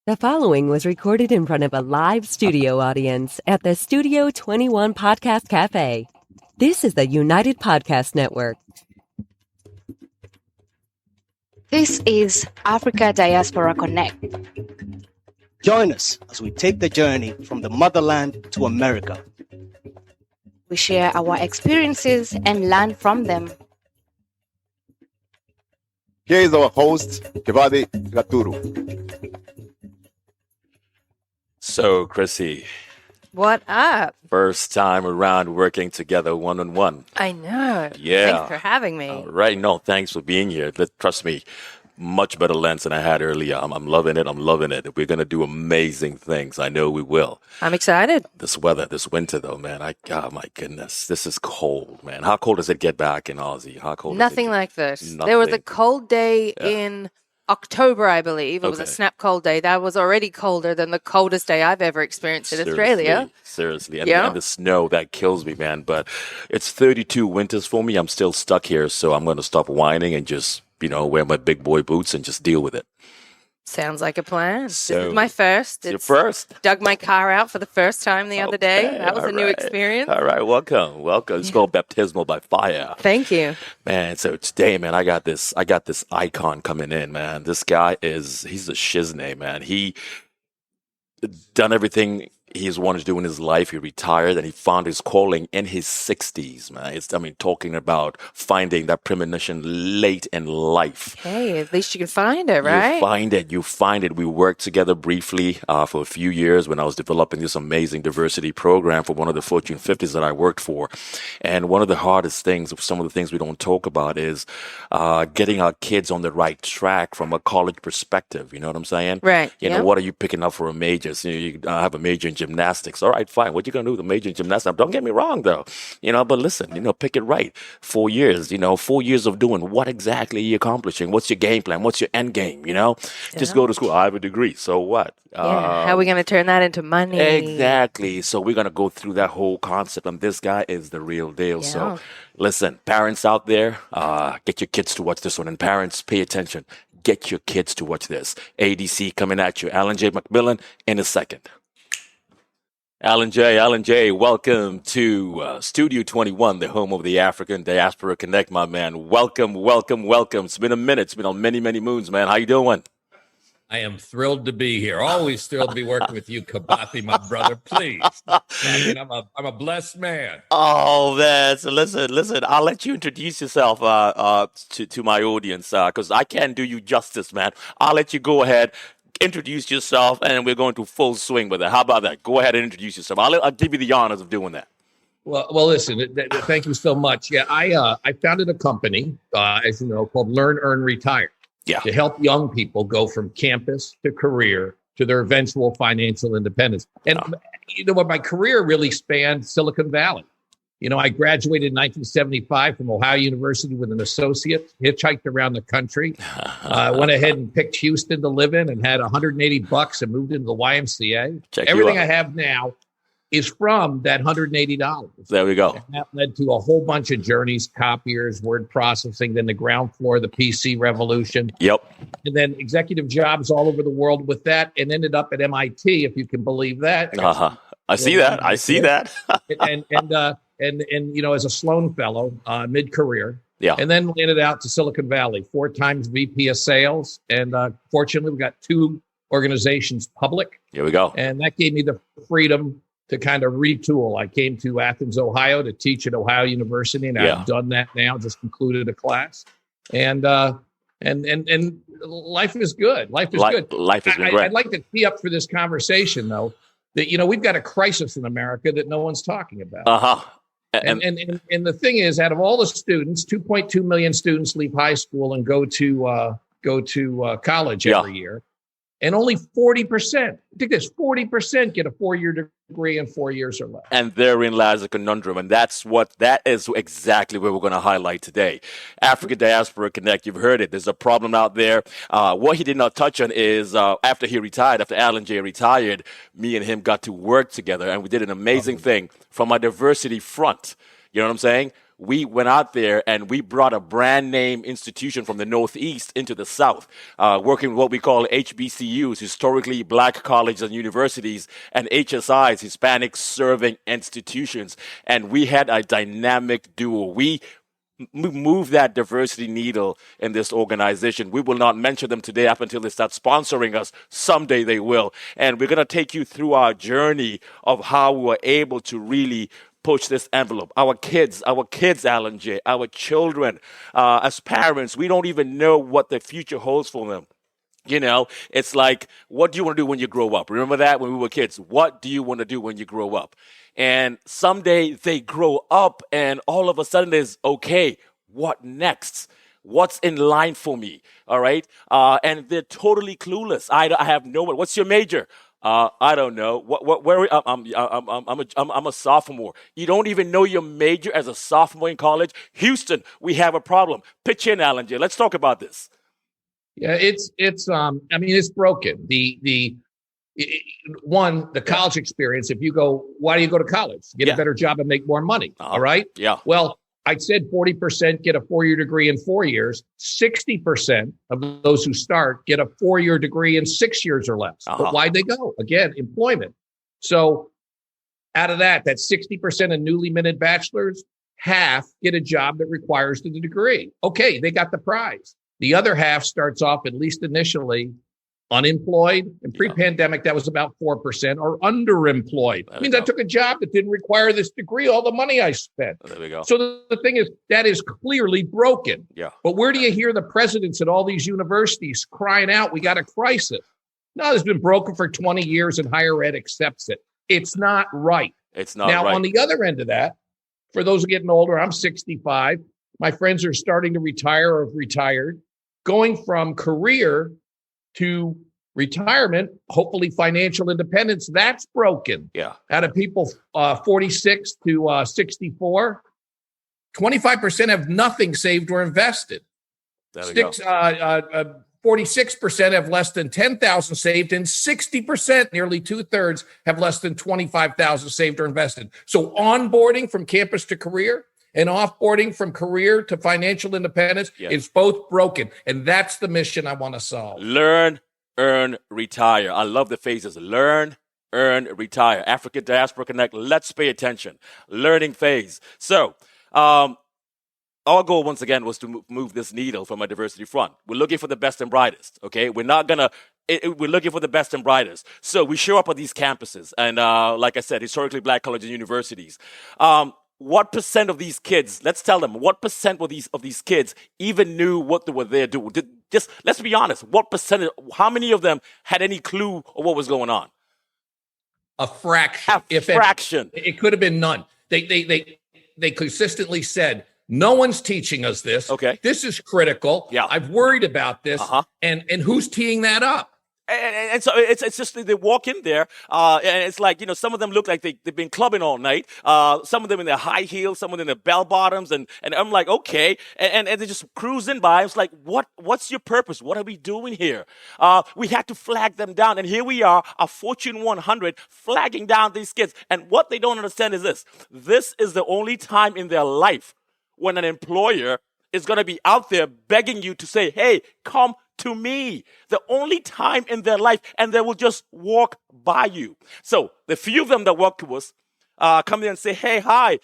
The following was recorded in front of a live studio audience at the Studio 21 Podcast Cafe. This is the United Podcast Network. This is Africa Diaspora Connect. Join us as we take the journey from the motherland to America. We share our experiences and learn from them. Here is our host, Kevade Gaturu. So, Chrissy. What up? First time around working together one-on-one. I know. Yeah. Thanks for having me. All right. No, thanks for being here. Trust me, much better lens than I had earlier. I'm loving it. I'm loving it. We're going to do amazing things. I know we will. I'm excited. This weather, this winter, though, man, oh, my goodness. This is cold, man. How cold does it get back in Aussie? How cold? Nothing like this. There was a cold day in October, I believe. It was a snap cold day. That was already colder than the coldest day I've ever experienced in Australia. Seriously. And the snow, that kills me, man. But it's 32 winters for me. I'm still stuck here, so I'm going to stop whining and just, wear my big boy boots and just deal with it. Sounds like a plan. So, this is my first. It's your first? Dug my car out for the first time the other day. That was a new experience. All right, welcome. It's called baptismal by fire. Thank you. Man, so today, man, I got this icon coming in, man. This guy he's a shiznay, man. He done everything he's wanted to do in his life. He retired and he found his calling in his 60s, man. Talking about finding that premonition late in life. Hey, at least you can find it, right? You find it. We worked together briefly for a few years when I was developing this amazing diversity program for one of the Fortune 50s that I worked for. And one of the hardest things, some of the things we don't talk about is getting our kids on the right track from a college perspective. You know what I'm saying? Right. What are you picking up for a major? So you have a major in gymnastics. All right, fine. What you going to do with a major in gymnastics? Don't get me wrong, though. But listen, pick it right. 4 years, 4 years of doing what exactly are you accomplishing? What's your game plan? What's your end game? Just go to school. I have a degree. So what? How are we going to turn that into money? Exactly. So we're going to go through that whole concept. And this guy is the real deal. Yeah. So listen, parents out there, get your kids to watch this one. And parents, pay attention. Get your kids to watch this. ADC coming at you. Alan J. McMillan in a second. Alan J, welcome to Studio 21, the home of the African Diaspora Connect, my man. Welcome. It's been a minute. It's been on many, many moons, man. How you doing? I am thrilled to be here. Always thrilled to be working with you, Kabati, my brother. Please. I'm a blessed man. Oh, man. So listen. I'll let you introduce yourself to my audience because I can't do you justice, man. I'll let you go ahead. Introduce yourself, and we're going to full swing with it. How about that? Go ahead and introduce yourself. I'll give you the honors of doing that. Well, listen. Thank you so much. Yeah, I founded a company, as you know, called LearnEarnRetire. Yeah. To help young people go from campus to career to their eventual financial independence. And my career really spanned Silicon Valley. I graduated in 1975 from Ohio University with an associate, hitchhiked around the country, went ahead and picked Houston to live in and had $180 and moved into the YMCA. Everything I have now is from that $180. There we go. And that led to a whole bunch of journeys, copiers, word processing, then the ground floor, the PC revolution. Yep. And then executive jobs all over the world with that, and ended up at MIT, if you can believe that. I see that. And as a Sloan Fellow, mid-career, yeah, and then landed out to Silicon Valley, 4 times VP of sales, and fortunately, we got 2 organizations public. Here we go, and that gave me the freedom to kind of retool. I came to Athens, Ohio, to teach at Ohio University, and I've done that now. Just concluded a class, and life is good. Life is good. Life is great. I'd like to tee up for this conversation, though, that we've got a crisis in America that no one's talking about. And the thing is, out of all the students, 2.2 million students leave high school and go to college every year, and only 40%. I think there's 40% get a 4-year degree in 4 years or less. And therein lies a conundrum, and that is exactly what we're going to highlight today. African Diaspora Connect, you've heard it. There's a problem out there. What he did not touch on is after Alan J retired, me and him got to work together, and we did an amazing thing from a diversity front. You know what I'm saying? we went out there and we brought a brand name institution from the Northeast into the South, working with what we call HBCUs, historically Black colleges and universities, and HSIs, Hispanic serving institutions. And we had a dynamic duo. We move that diversity needle in this organization. We will not mention them today up until they start sponsoring us. Someday they will. And we're going to take you through our journey of how we were able to really push this envelope. Our kids, Alan J., our children, as parents, we don't even know what the future holds for them. You know, it's like, what do you want to do when you grow up? Remember that when we were kids? What do you want to do when you grow up? And someday they grow up and all of a sudden there's, okay, what next? What's in line for me? All right. And they're totally clueless. I have no one. What's your major? I don't know. I'm a sophomore. You don't even know your major as a sophomore in college? Houston, we have a problem. Pitch in, Alan J. Let's talk about this. Yeah, it's broken. The college experience, if you go, why do you go to college? Get a better job and make more money. All right. Yeah. Well, I said 40% get a 4-year degree in 4 years. 60% of those who start get a 4-year degree in 6 years or less. But why'd they go? Again, employment. So out of that 60% of newly minted bachelors, half get a job that requires the degree. Okay, they got the prize. The other half starts off, at least initially, unemployed. And pre-pandemic, that was about 4%, or underemployed. I mean, I took a job that didn't require this degree, all the money I spent. There we go. So the thing is, that is clearly broken. Yeah. But where do you hear the presidents at all these universities crying out, we got a crisis? No, it's been broken for 20 years and higher ed accepts it. It's not right. It's not now, right. On the other end of that, for those who are getting older, I'm 65. My friends are starting to retire or have retired. Going from career to retirement, hopefully financial independence, that's broken. Yeah. Out of people 46 to 64, 25% have nothing saved or invested. 46% have less than 10,000 saved, and 60%, nearly 2/3, have less than 25,000 saved or invested. So onboarding from campus to career and offboarding from career to financial independence is both broken. And that's the mission I want to solve. Learn, earn, retire. I love the phases. Learn, earn, retire. Africa Diaspora Connect. Let's pay attention. Learning phase. So, our goal, once again, was to move this needle from a diversity front. We're looking for the best and brightest, okay? We're looking for the best and brightest. So we show up at these campuses. And like I said, historically Black colleges and universities. What percent of these kids, let's tell them, what percent of these kids even knew what they were there doing? Just let's be honest. What percentage, how many of them had any clue of what was going on? A fraction. Fraction. It could have been none. They consistently said, no one's teaching us this. Okay. This is critical. Yeah. I've worried about this. And who's teeing that up? And so it's just they walk in there, and it's like, you know, some of them look like they've been clubbing all night. Some of them in their high heels, some of them in their bell bottoms, and I'm like, okay, and they just cruising by. It's like, what's your purpose? What are we doing here? We had to flag them down, and here we are, a Fortune 100, flagging down these kids. And what they don't understand is this: this is the only time in their life when an employer is going to be out there begging you to say, hey, come to me. The only time in their life, and they will just walk by you. So the few of them that walk to us come there and say, hey, hi,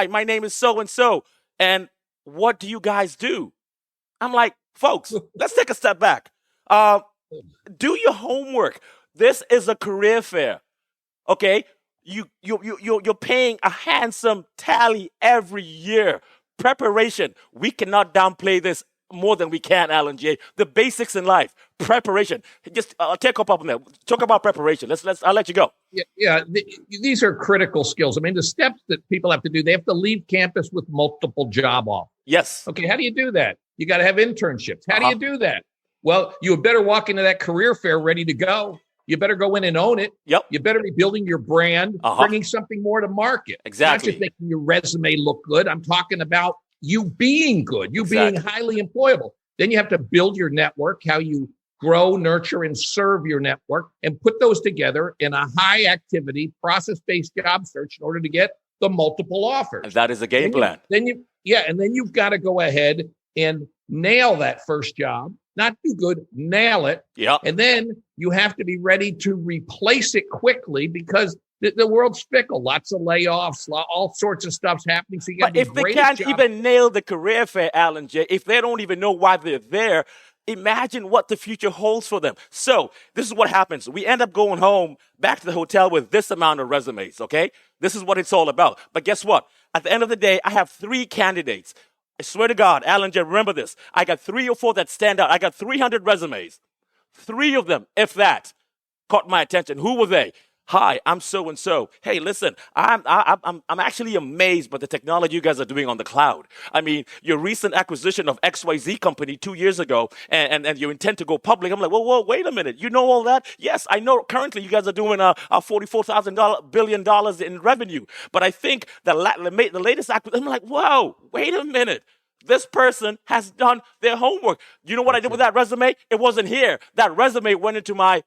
my name is so-and-so. And what do you guys do? I'm like, folks, let's take a step back. Do your homework. This is a career fair, okay? You're paying a handsome tally every year. Preparation. We cannot downplay this more than we can, Alan J. The basics in life, preparation. Just take up on that. Talk about preparation. I'll let you go. Yeah. These are critical skills. I mean, the steps that people have to do, they have to leave campus with multiple job offers. Yes. Okay. How do you do that? You got to have internships. How do you do that? Well, you better walk into that career fair ready to go. You better go in and own it. Yep. You better be building your brand, bringing something more to market. Exactly. Not just making your resume look good. I'm talking about you being good, being highly employable. Then you have to build your network, how you grow, nurture, and serve your network, and put those together in a high activity, process-based job search in order to get the multiple offers. And that is a game plan. And then you've got to go ahead and nail that first job. Not too good, nail it. Yep. And then you have to be ready to replace it quickly because the world's fickle. Lots of layoffs, all sorts of stuff's happening. So but if they can't even nail the career fair, Alan J., if they don't even know why they're there, imagine what the future holds for them. So this is what happens. We end up going home, back to the hotel with this amount of resumes, okay? This is what it's all about. But guess what? At the end of the day, I have 3 candidates. I swear to God, Alan J., remember this. I got 3 or 4 that stand out. I got 300 resumes. 3 of them, if that, caught my attention. Who were they? Hi, I'm so-and-so. Hey, listen, I'm actually amazed by the technology you guys are doing on the cloud. I mean, your recent acquisition of XYZ company 2 years ago and you intend to go public. I'm like, whoa, wait a minute. You know all that? Yes, I know currently you guys are doing $44,000 billion in revenue. But I think the latest acquisition, I'm like, whoa, wait a minute. This person has done their homework. You know what I did with that resume? It wasn't here. That resume went into my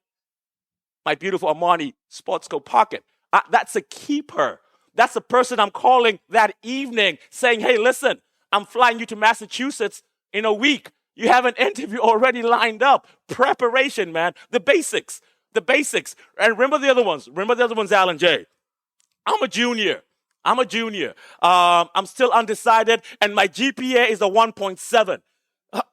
beautiful Armani sports coat pocket. That's a keeper. That's the person I'm calling that evening saying, hey, listen, I'm flying you to Massachusetts in a week. You have an interview already lined up. Preparation, man. The basics. And remember the other ones. Alan J. I'm a junior. I'm still undecided, and my GPA is a 1.7.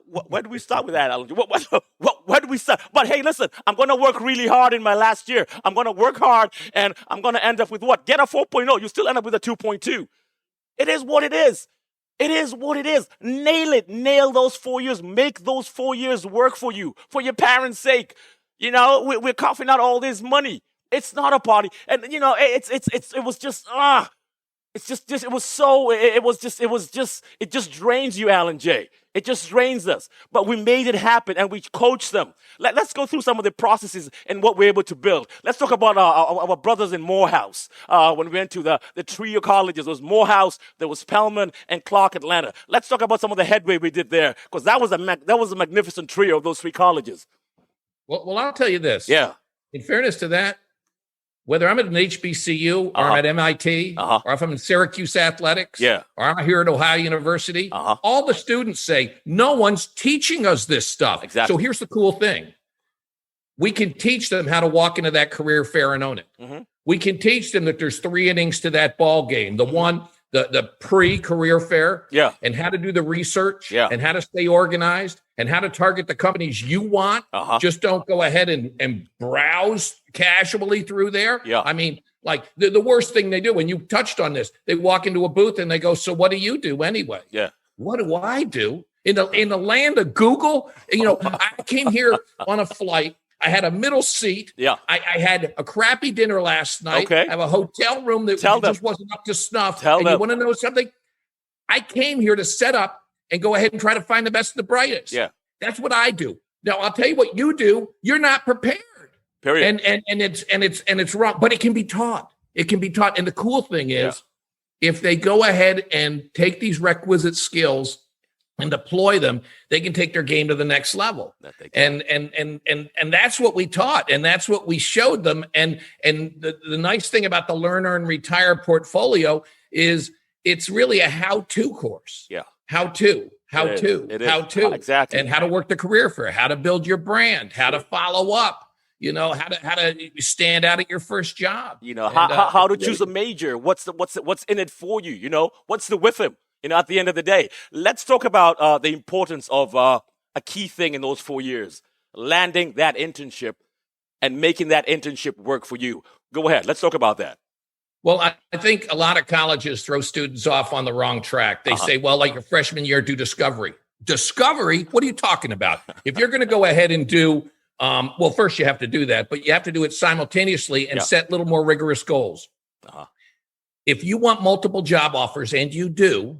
Where do we start with that, Alan? Where do we start? But hey, listen, I'm going to work really hard in my last year. I'm going to work hard, and I'm going to end up with what? Get a 4.0. You still end up with a 2.2. It is what it is. Nail it. Nail those 4 years. Make those 4 years work for you, for your parents' sake. You know, we're coughing out all this money. It's not a party. And, you know, it just drains you, Alan J. It just drains us. But we made it happen, and we coached them. Let's go through some of the processes and what we're able to build. Let's talk about our brothers in Morehouse. When we went to the trio colleges, there was Morehouse, there was Spelman, and Clark Atlanta. Let's talk about some of the headway we did there, because that was a magnificent trio of those 3 colleges. Well, I'll tell you this. Yeah. In fairness to that, whether I'm at an HBCU or I'm at MIT or if I'm in Syracuse athletics or I'm here at Ohio University, all the students say, no one's teaching us this stuff. Exactly. So here's the cool thing. We can teach them how to walk into that career fair and own it. Mm-hmm. We can teach them that there's 3 innings to that ball game. The one, the pre-career fair and how to do the research and how to stay organized and how to target the companies you want. Just don't go ahead and browse casually through there. I mean, like the worst thing they do, when you touched on this, they walk into a booth and they go, so what do you do anyway? What do I do? In the land of Google, you know, I came here on a flight. I had a middle seat. I had a crappy dinner last night. I have a hotel room that just wasn't up to snuff. You want to know something? I came here to set up and go ahead and try to find the best and the brightest. That's what I do. Now, I'll tell you what you do. You're not prepared. Period. And it's wrong, but it can be taught. It can be taught. And the cool thing is, if they go ahead and take these requisite skills and deploy them, they can take their game to the next level. And that's what we taught, and that's what we showed them. And the nice thing about the Learn, Earn, Retire portfolio is it's really a how-to course. How to, exactly, and how to work the career fair, how to build your brand, how to follow up. You know, how to stand out at your first job. You know, how to choose a major. What's in it for you? You know, what's the with him? You know, at the end of the day, let's talk about the importance of a key thing in those 4 years, landing that internship and making that internship work for you. Go ahead. Let's talk about that. Well, I think a lot of colleges throw students off on the wrong track. They say, well, like your freshman year, do discovery. Discovery? What are you talking about? If you're going to go ahead and do well, first you have to do that, but you have to do it simultaneously and set little more rigorous goals. If you want multiple job offers, and you do,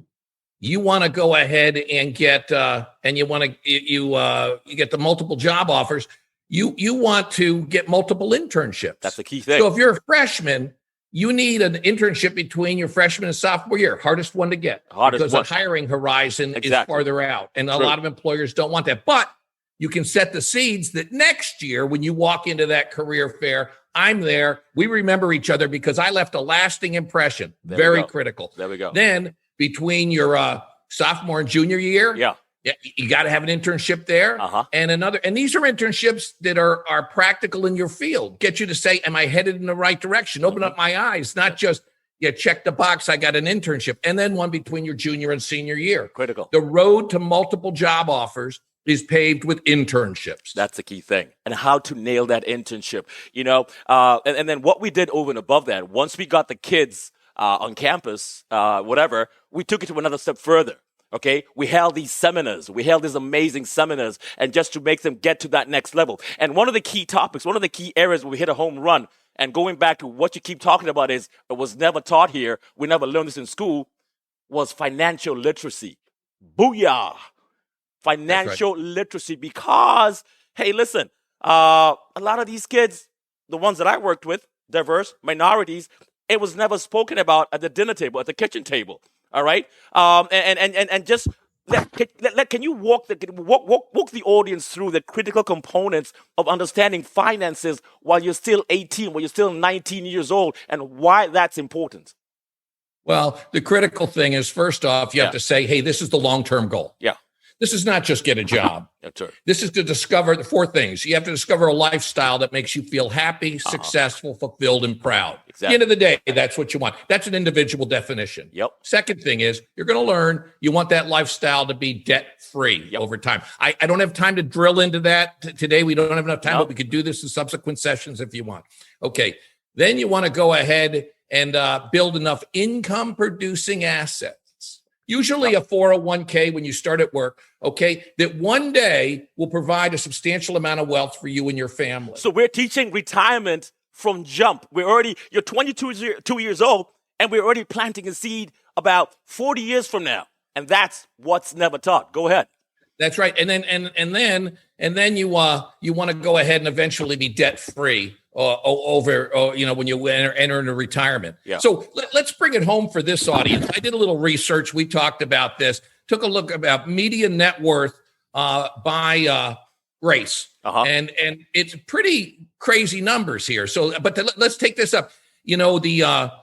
you want to go ahead and get, and you want to, you get the multiple job offers. You want to get multiple internships. That's the key thing. So if you're a freshman, you need an internship between your freshman and sophomore year. Hardest one to get. Because the hiring horizon is farther out. And a lot of employers don't want that. But you can set the seeds that next year, when you walk into that career fair, I'm there. We remember each other because I left a lasting impression. Very critical. There we go. Then between your sophomore and junior year, you got to have an internship there, and these are internships that are practical in your field. Get you to say, "Am I headed in the right direction?" Open up my eyes, not just check the box. I got an internship, and then one between your junior and senior year. Critical. The road to multiple job offers is paved with internships. That's the key thing, and how to nail that internship. And then what we did over and above that, once we got the kids on campus, we took it to another step further. Okay, we held these seminars. We held these amazing seminars, and just to make them get to that next level. And one of the key topics, one of the key areas where we hit a home run, and going back to what you keep talking about is, it was never taught here, we never learned this in school, was financial literacy. Booyah! Financial literacy, because, hey, listen, a lot of these kids, the ones that I worked with, diverse, minorities, it was never spoken about at the dinner table, at the kitchen table. All right, and just can you walk the audience through the critical components of understanding finances while you're still 18, while you're still 19 years old, and why that's important? Well, the critical thing is, first off, you have to say, hey, this is the long-term goal. Yeah. This is not just get a job. That's right. This is to discover the 4 things. You have to discover a lifestyle that makes you feel happy, successful, fulfilled, and proud. Exactly. At the end of the day, that's what you want. That's an individual definition. Yep. Second thing is, you're going to learn you want that lifestyle to be debt-free over time. I don't have time to drill into that today. We don't have enough time, but we could do this in subsequent sessions if you want. Okay. Then you want to go ahead and build enough income-producing assets. Usually a 401k when you start at work, that one day will provide a substantial amount of wealth for you and your family. So we're teaching retirement from jump. You're 22 years old, and we're already planting a seed about 40 years from now. And that's what's never taught. Go ahead. That's right. And then you want to go ahead and eventually be debt free when you enter into retirement. Yeah. So let's bring it home for this audience. I did a little research. We talked about this. Took a look about median net worth by race, and it's pretty crazy numbers here. So, let's take this up. The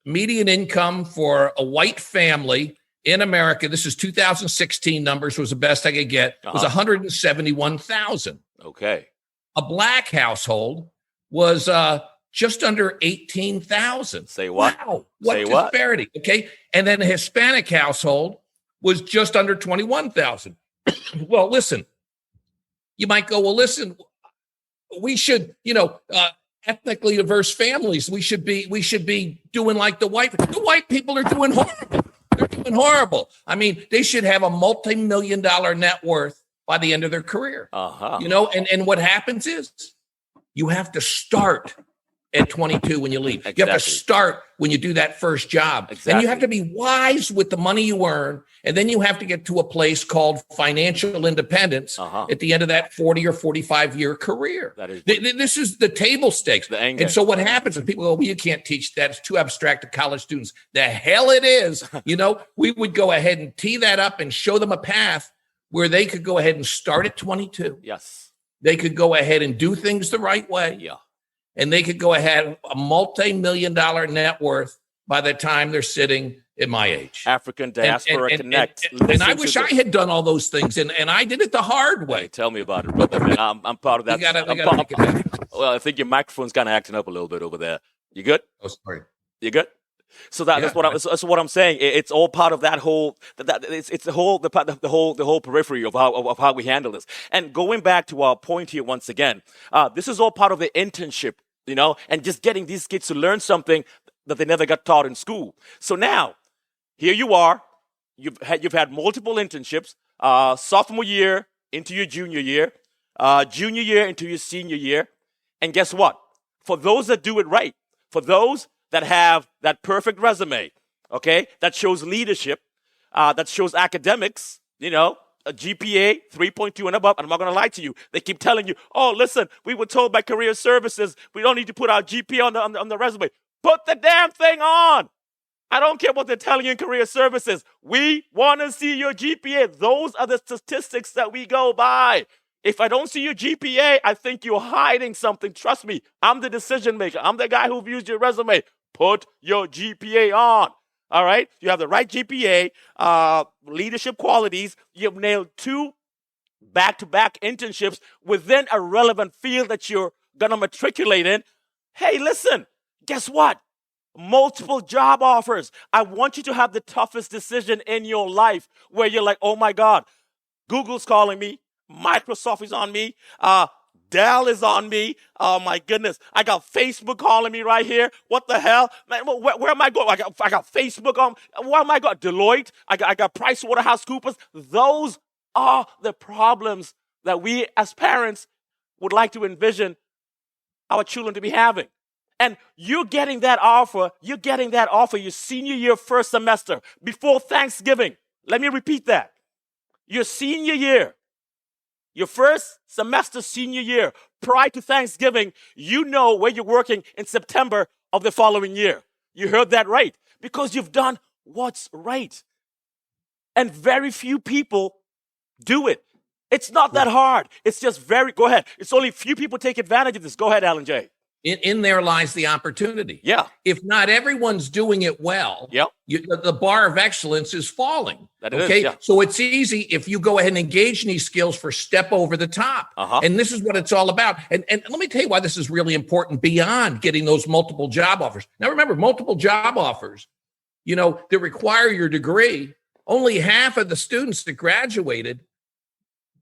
median income for a white family in America, this is 2016 numbers, was the best I could get, was $171,000. Okay. A black household was just under 18,000. Say what? Wow. What disparity. Okay. And then a Hispanic household was just under 21,000. Well, listen, you might go, we should, ethnically diverse families, we should be doing like the white people are doing horrible. They're doing horrible. I mean, they should have a multi-million-dollar net worth by the end of their career. And what happens is you have to start at 22 when you leave. Exactly. You have to start when you do that first job. Exactly. And you have to be wise with the money you earn. And then you have to get to a place called financial independence at the end of that 40 or 45 year career. This is the table stakes. And so what happens is people go, well, you can't teach that. It's too abstract to college students. The hell it is. We would go ahead and tee that up and show them a path where they could go ahead and start at 22. Yes. They could go ahead and do things the right way. Yeah. And they could go ahead a multi-million-dollar net worth by the time they're sitting at my age. African Diaspora Connect. And I wish I had done all those things, and I did it the hard way. Hey, tell me about it, brother. Man, I'm part of that. Well, I think your microphone's kind of acting up a little bit over there. You good? Oh, sorry. You good? So that's what I'm saying. It's all part of that whole. It's the whole periphery of how we handle this. And going back to our point here once again, this is all part of the internship, and just getting these kids to learn something that they never got taught in school. So now, here you are. You've had multiple internships. Sophomore year into your junior year, junior year into your senior year, and guess what? For those that do it right, for those that have that perfect resume, that shows leadership, that shows academics, a GPA 3.2 and above. And I'm not going to lie to you. They keep telling you, oh, listen, we were told by career services, we don't need to put our GPA on the resume. Put the damn thing on. I don't care what they're telling you in career services. We want to see your GPA. Those are the statistics that we go by. If I don't see your GPA, I think you're hiding something. Trust me, I'm the decision maker. I'm the guy who views your resume. Put your GPA on. All right? You have the right GPA, leadership qualities. You've nailed 2 back-to-back internships within a relevant field that you're going to matriculate in. Hey, listen, guess what? Multiple job offers. I want you to have the toughest decision in your life where you're like, oh my God, Google's calling me. Microsoft is on me. Dell is on me. Oh my goodness. I got Facebook calling me right here. What the hell? Man, where am I going? I got Facebook on. Where am I going? Deloitte. I got PricewaterhouseCoopers. Those are the problems that we as parents would like to envision our children to be having. And you're getting that offer your senior year first semester before Thanksgiving. Let me repeat that. Your senior year, your first semester senior year, prior to Thanksgiving, you know where you're working in September of the following year. You heard that right, because you've done what's right. And very few people do it. It's not that hard. It's just go ahead. It's only few people take advantage of this. Go ahead, Alan J. In there lies the opportunity. Yeah. If not everyone's doing it well, the bar of excellence is falling. So it's easy if you go ahead and engage in these skills for step over the top. And this is what it's all about. And let me tell you why this is really important beyond getting those multiple job offers. Now, remember, multiple job offers, that require your degree, only half of the students that graduated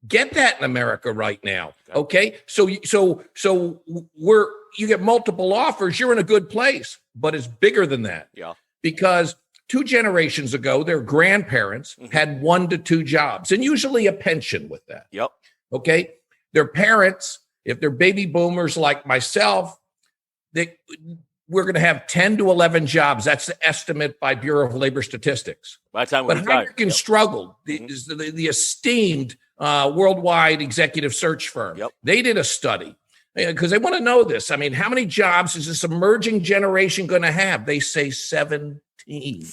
get that in America right now. Okay. So you get multiple offers, you're in a good place, but it's bigger than that. Yeah. Because 2 generations ago, their grandparents had 1 to 2 jobs and usually a pension with that. Yep. Okay. Their parents, if they're baby boomers like myself, we're going to have 10 to 11 jobs. That's the estimate by Bureau of Labor Statistics. By the time but Heinrich struggled, the esteemed worldwide executive search firm. They did a study because they want to know this. I mean, how many jobs is this emerging generation going to have? They say 17.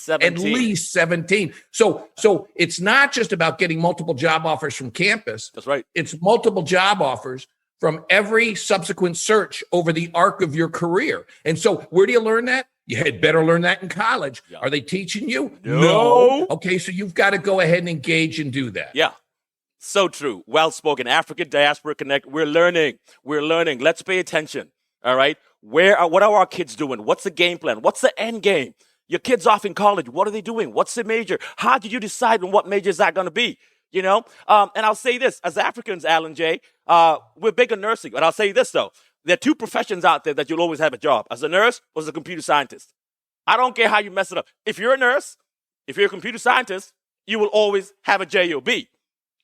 At least 17. So it's not just about getting multiple job offers from campus. That's right. It's multiple job offers from every subsequent search over the arc of your career. And so where do you learn that? You had better learn that in college. Yeah. Are they teaching you? No. Okay, so you've got to go ahead and engage and do that. Yeah. So true. Well spoken. African Diaspora Connect. We're learning. Let's pay attention. All right. What are our kids doing? What's the game plan? What's the end game? Your kids off in college. What are they doing? What's the major? How did you decide on what major is that going to be? And I'll say this, as Africans, Alan J., we're big on nursing. But I'll say this, though. There are 2 professions out there that you'll always have a job, as a nurse or as a computer scientist. I don't care how you mess it up. If you're a nurse, if you're a computer scientist, you will always have a job.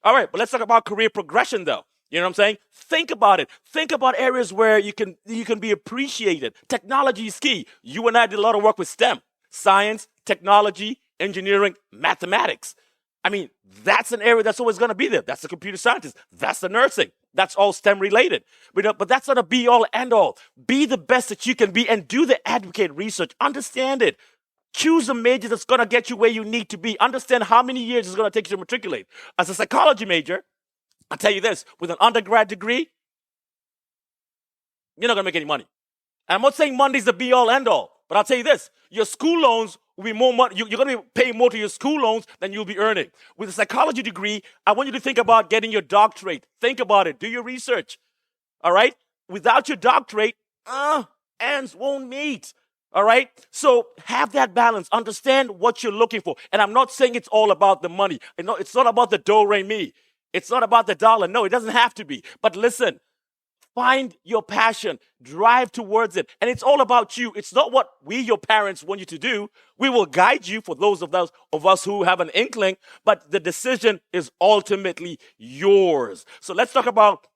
All right, but let's talk about career progression, though. You know what I'm saying? Think about it. Think about areas where you can be appreciated. Technology is key. You and I did a lot of work with STEM, science, technology, engineering, mathematics. I mean, that's an area that's always going to be there. That's the computer scientist. That's the nursing. That's all STEM related. But that's not a be-all, end-all. Be the best that you can be and do the advocate research. Understand it. Choose a major that's going to get you where you need to be. Understand how many years it's going to take you to matriculate. As a psychology major, I'll tell you this, with an undergrad degree, you're not going to make any money. And I'm not saying Monday's the be-all, end-all, but I'll tell you this, your school loans will be more money. You're going to be paying more to your school loans than you'll be earning. With a psychology degree, I want you to think about getting your doctorate. Think about it. Do your research. All right? Without your doctorate, ends won't meet. All right? So have that balance. Understand what you're looking for. And I'm not saying it's all about the money. It's not about the do-re-mi. It's not about the dollar. No, it doesn't have to be. But listen, find your passion. Drive towards it. And it's all about you. It's not what we, your parents, want you to do. We will guide you for those of us who have an inkling. But the decision is ultimately yours. So let's talk about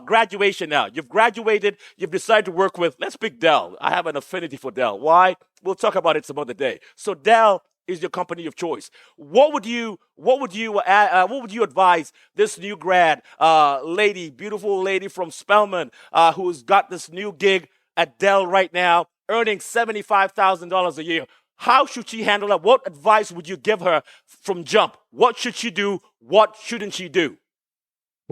graduation now. You've graduated. You've decided to work with, let's pick Dell. I have an affinity for Dell. Why? We'll talk about it some other day. So Dell is your company of choice. What would you advise this new grad lady, beautiful lady from Spelman, who's got this new gig at Dell right now, earning $75,000 a year? How should she handle that? What advice would you give her from jump? What should she do? What shouldn't she do?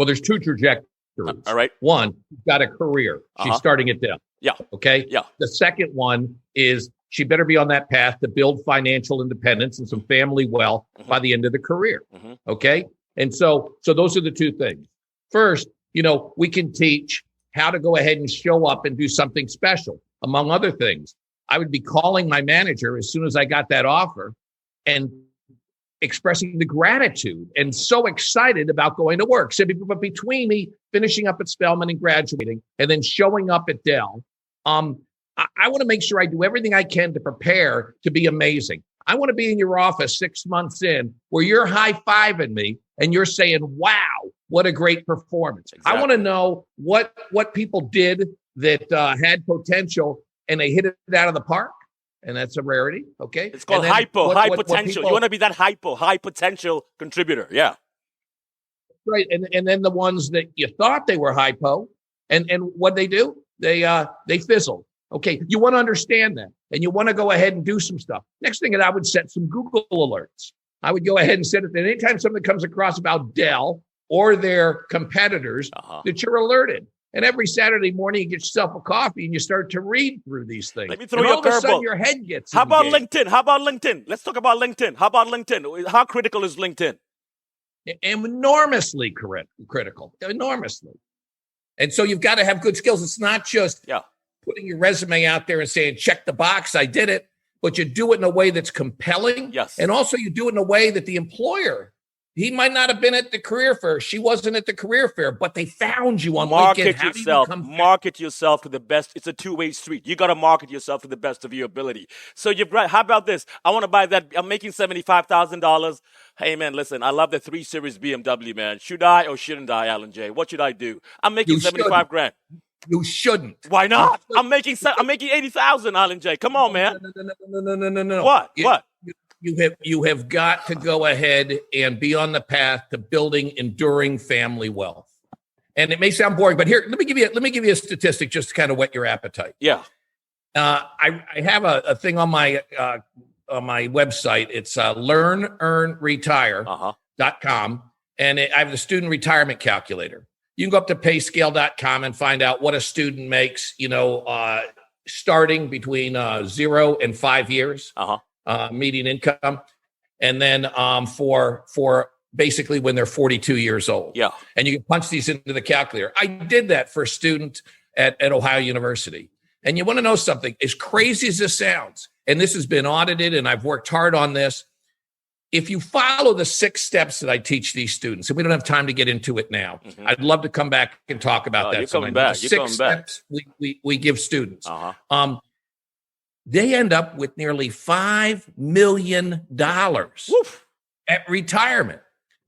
Well, there's two trajectories. All right. One, she's got a career. She's starting at Dell. Yeah. Okay. Yeah. The second one is she better be on that path to build financial independence and some family wealth by the end of the career. Okay. And so those are the two things. First, we can teach how to go ahead and show up and do something special. Among other things, I would be calling my manager as soon as I got that offer and expressing the gratitude and so excited about going to work. So, but between me finishing up at Spelman and graduating and then showing up at Dell, I want to make sure I do everything I can to prepare to be amazing. I want to be in your office 6 months in where you're high-fiving me and you're saying, wow, what a great performance. Exactly. I want to know what people did that had potential and they hit it out of the park. And that's a rarity, okay? It's called high potential. You want to be that high potential contributor, yeah. Right, and then the ones that you thought they were hypo, and what they do, they fizzle. Okay, you want to understand that, and you want to go ahead and do some stuff. Next thing is I would set some Google alerts. I would go ahead and set it that anytime something comes across about Dell or their competitors, that you're alerted. And every Saturday morning, you get yourself a coffee and you start to read through these things. Let me throw you a curveball. Your head gets How about engaged. LinkedIn? Let's talk about LinkedIn. How about LinkedIn? How critical is LinkedIn? Enormously critical. Enormously. And so you've got to have good skills. It's not just putting your resume out there and saying, check the box, I did it. But you do it in a way that's compelling. Yes. And also you do it in a way that the employer, he might not have been at the career fair. She wasn't at the career fair, but they found you on LinkedIn. Market yourself to the best. It's a two-way street. You got to market yourself to the best of your ability. So how about this? I want to buy that. I'm making $75,000. Hey, man, listen, I love the 3 Series BMW, man. Should I or shouldn't I, Alan J? What should I do? I'm making $75,000. You shouldn't. Why not? I'm making $80,000, Alan J. Come on, man. No. What? You have got to go ahead and be on the path to building enduring family wealth. And it may sound boring, but here, let me give you a statistic just to kind of whet your appetite. Yeah. I have a thing on my website. It's LearnEarnRetire.com, and I have the student retirement calculator. You can go up to payscale.com and find out what a student makes, starting between 0 and 5 years. Median income, and then for basically when they're 42 years old. Yeah. And you can punch these into the calculator. I did that for a student at Ohio University. And you want to know something, as crazy as this sounds, and this has been audited and I've worked hard on this, if you follow the 6 steps that I teach these students, and we don't have time to get into it now, I'd love to come back and talk about that. You're coming back. The 6 steps we give students. They end up with nearly $5 million at retirement.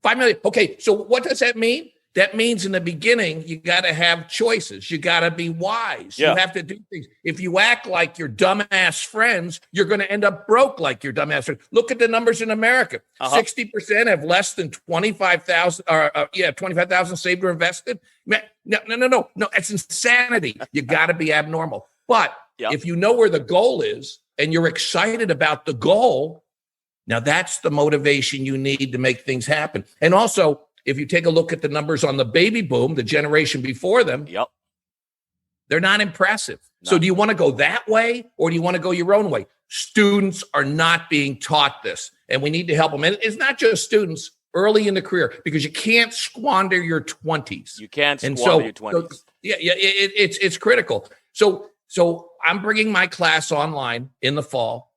$5 million. Okay, so what does that mean? That means in the beginning, you got to have choices. You got to be wise. Yeah. You have to do things. If you act like your dumbass friends, you're going to end up broke like your dumbass friends. Look at the numbers in America. 60% have less than $25,000 saved or invested. No. It's insanity. You got to be abnormal. But if you know where the goal is and you're excited about the goal, now that's the motivation you need to make things happen. And also, if you take a look at the numbers on the baby boom, the generation before them, they're not impressive. No. So do you want to go that way or do you want to go your own way? Students are not being taught this, and we need to help them. And it's not just students early in the career, because you can't squander your 20s. You can't squander your 20s. It's critical. So I'm bringing my class online in the fall.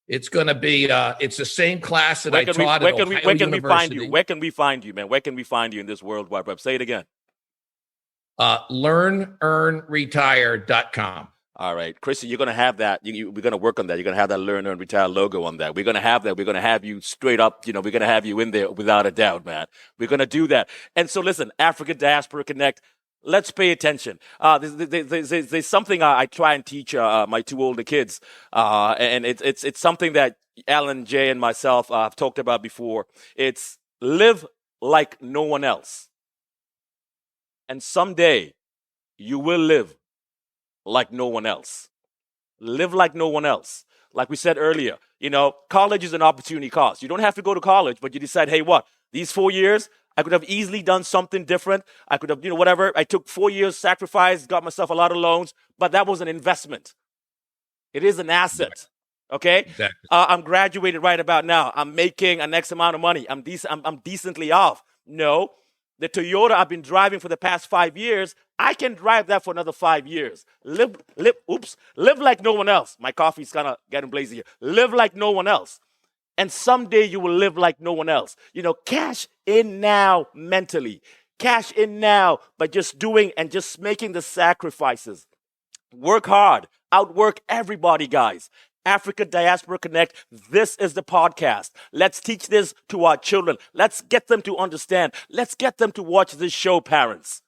It's going to be, it's the same class that I taught at Ohio University. Where can we find you? Where can we find you, man? Where can we find you in this World Wide Web? Say it again. LearnEarnRetire.com. All right. Chrissy, you're going to have that. We're going to work on that. You're going to have that Learn, Earn, Retire logo on that. We're going to have that. We're going to have you straight up. We're going to have you in there without a doubt, man. We're going to do that. And so listen, African Diaspora Connect, let's pay attention. There's something I try and teach my 2 older kids, and it's something that Alan J. and myself have talked about before. It's live like no one else, and someday you will live like no one else. Live like no one else. Like we said earlier, college is an opportunity cost. You don't have to go to college, but you decide, hey, what? These 4 years, I could have easily done something different. I could have, whatever. I took 4 years, sacrifice, got myself a lot of loans, but that was an investment. It is an asset. Okay? Exactly. I'm graduated right about now. I'm making an X amount of money. I'm decently off. No. The Toyota I've been driving for the past 5 years, I can drive that for another 5 years. Live like no one else. My coffee's kind of getting blazy here. Live like no one else. And someday you will live like no one else. Cash in now mentally. Cash in now by just doing and just making the sacrifices. Work hard. Outwork everybody, guys. Africa Diaspora Connect, this is the podcast. Let's teach this to our children. Let's get them to understand. Let's get them to watch this show, parents.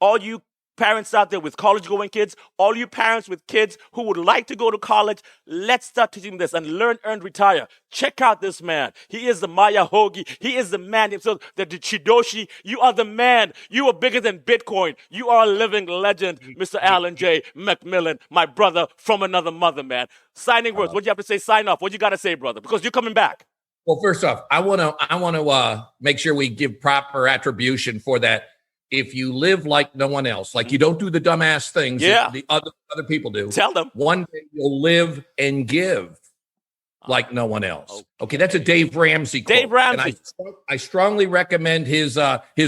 All you parents out there with college-going kids, all you parents with kids who would like to go to college, let's start teaching this and learn, earn, retire. Check out this man. He is the Maya Hogi. He is the man himself, the Chidoshi. You are the man. You are bigger than Bitcoin. You are a living legend, Mr. Alan J. McMillan, my brother from another mother, man. Signing words. What do you have to say? Sign off. What you got to say, brother? Because you're coming back. Well, first off, I want to make sure we give proper attribution for that. If you live like no one else, like you don't do the dumbass things that the other people do, tell them. One day you'll live and give like no one else. Okay, that's a Dave Ramsey quote. Dave Ramsey. And I strongly recommend his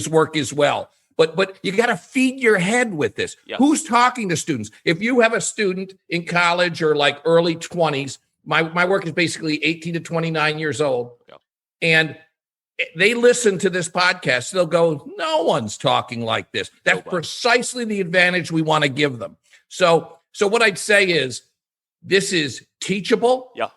work as well. But you got to feed your head with this. Yeah. Who's talking to students? If you have a student in college or like early 20s, my work is basically 18 to 29 years old, and they listen to this podcast, they'll go, no one's talking like this. That's precisely the advantage we want to give them. So what I'd say is this is teachable. Yeah.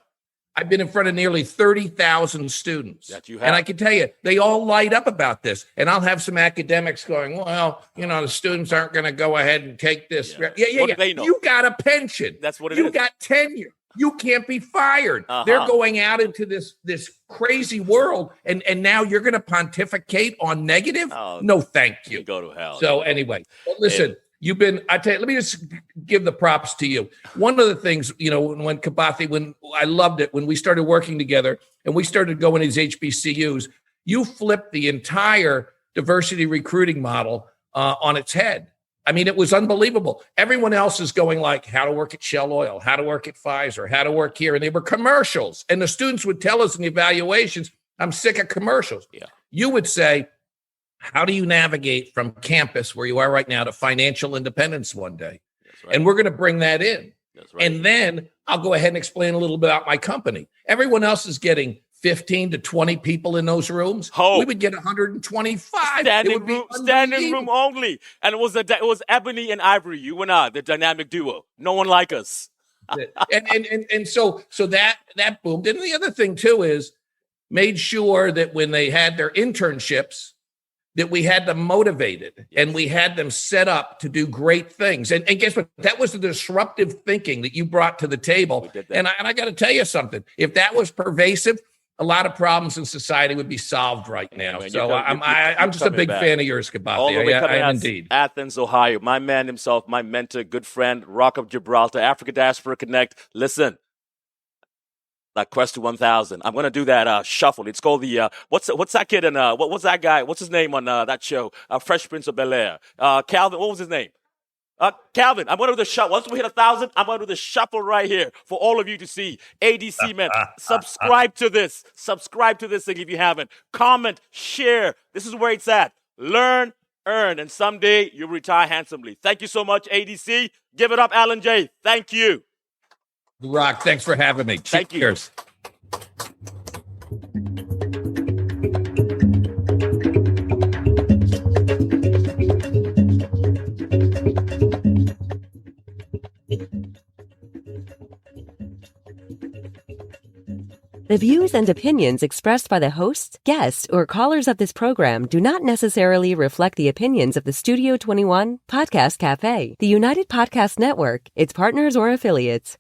I've been in front of nearly 30,000 students. That you have. And I can tell you, they all light up about this. And I'll have some academics going, well, the students aren't going to go ahead and take this. Yeah. What do they know? You got a pension. That's what it is. You got tenure. You can't be fired. They're going out into this crazy world, and now you're going to pontificate on negative? No, thank you. Go to hell. So anyway, listen, let me just give the props to you. One of the things, when Kibathi, when I loved it, when we started working together and we started going to these HBCUs, you flipped the entire diversity recruiting model on its head. I mean, it was unbelievable. Everyone else is going like how to work at Shell Oil, how to work at Pfizer, how to work here. And they were commercials. And the students would tell us in the evaluations, I'm sick of commercials. Yeah. You would say, how do you navigate from campus where you are right now to financial independence one day? That's right. And we're going to bring that in. That's right. And then I'll go ahead and explain a little bit about my company. Everyone else is getting 15 to 20 people in those rooms. We would get 125. Standing room only. And it was Ebony and Ivory, you and I, the dynamic duo. No one like us. and so that boomed. And the other thing too is made sure that when they had their internships, that we had them motivated and we had them set up to do great things. And guess what? That was the disruptive thinking that you brought to the table. And I got to tell you something. If that was pervasive, a lot of problems in society would be solved right now. So I'm just a big fan of yours, Kibathi. All the way coming out indeed. Athens, Ohio. My man himself, my mentor, good friend, Rock of Gibraltar, Africa Diaspora Connect. Listen, that Quest to 1000. I'm going to do that shuffle. It's called the, what's that kid and what's that guy? What's his name on that show? Fresh Prince of Bel-Air. Calvin, what was his name? Calvin, I'm going to do the shuffle. Once we hit 1,000, I'm going to do the shuffle right here for all of you to see. ADC, man, subscribe to this. Subscribe to this thing if you haven't. Comment, share. This is where it's at. Learn, earn, and someday you'll retire handsomely. Thank you so much, ADC. Give it up, Alan J. Thank you. Rock, thanks for having me. Thank Cheers. The views and opinions expressed by the hosts, guests, or callers of this program do not necessarily reflect the opinions of the Studio 21 Podcast Cafe, the United Podcast Network, its partners, or affiliates.